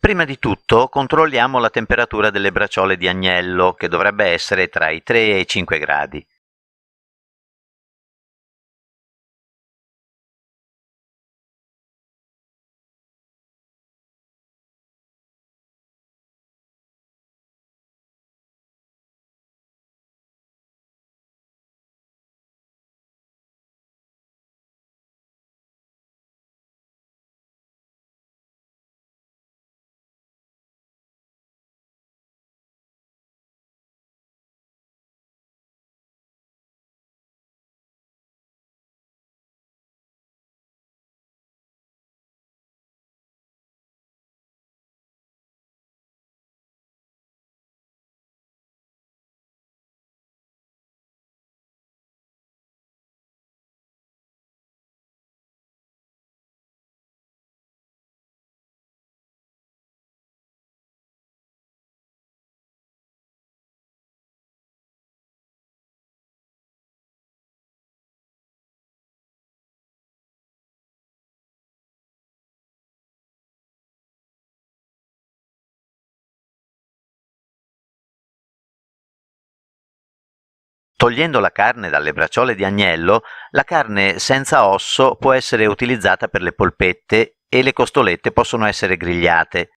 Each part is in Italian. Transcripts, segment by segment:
Prima di tutto controlliamo la temperatura delle bracciole di agnello, che dovrebbe essere tra i 3 e i 5 gradi. Togliendo la carne dalle bracciole di agnello, la carne senza osso può essere utilizzata per le polpette e le costolette possono essere grigliate.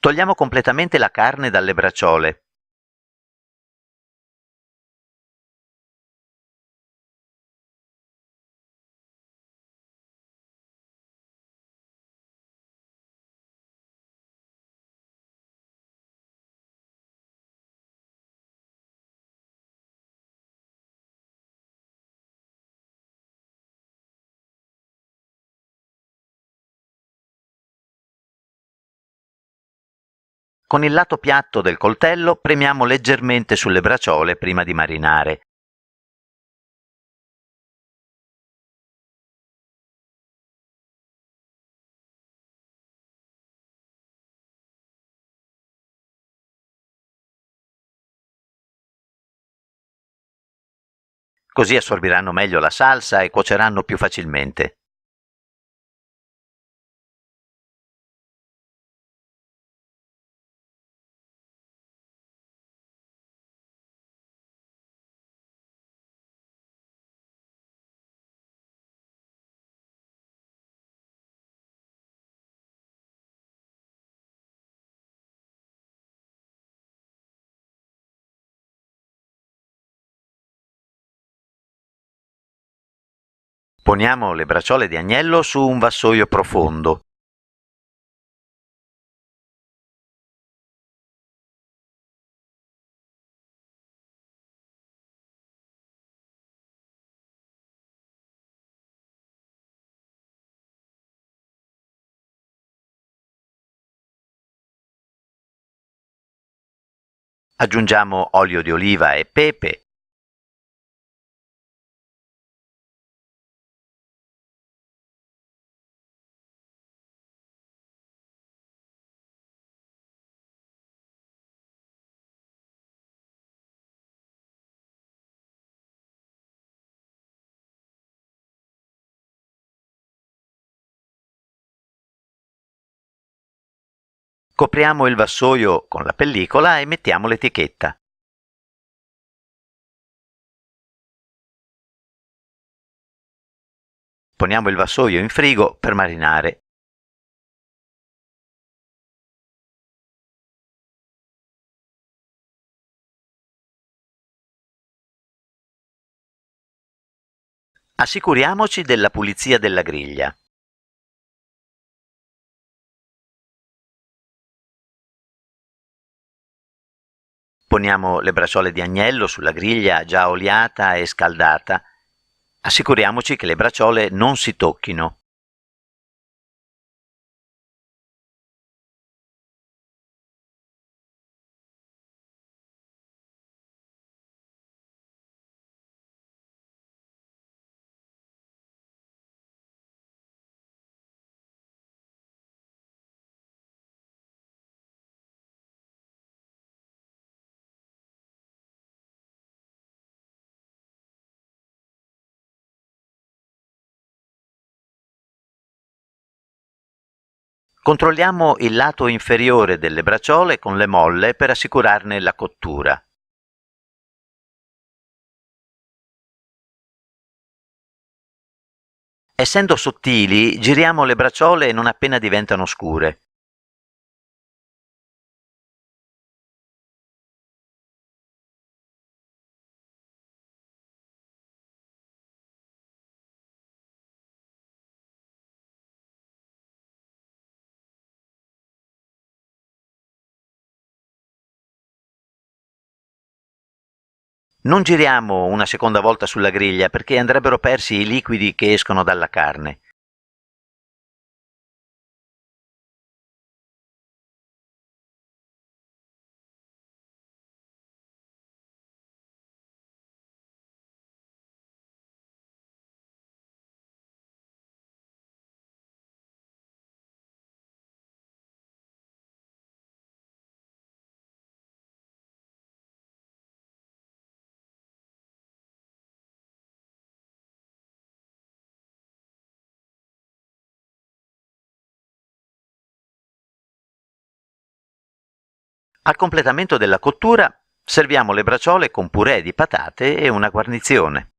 Togliamo completamente la carne dalle bracciole. Con il lato piatto del coltello premiamo leggermente sulle bracciole prima di marinare. Così assorbiranno meglio la salsa e cuoceranno più facilmente. Poniamo le bracciole di agnello su un vassoio profondo. Aggiungiamo olio di oliva e pepe. Copriamo il vassoio con la pellicola e mettiamo l'etichetta. Poniamo il vassoio in frigo per marinare. Assicuriamoci della pulizia della griglia. Poniamo le bracciole di agnello sulla griglia già oliata e scaldata. Assicuriamoci che le bracciole non si tocchino. Controlliamo il lato inferiore delle bracciole con le molle per assicurarne la cottura. Essendo sottili, giriamo le bracciole non appena diventano scure. Non giriamo una seconda volta sulla griglia perché andrebbero persi i liquidi che escono dalla carne. Al completamento della cottura serviamo le bracciole con purè di patate e una guarnizione.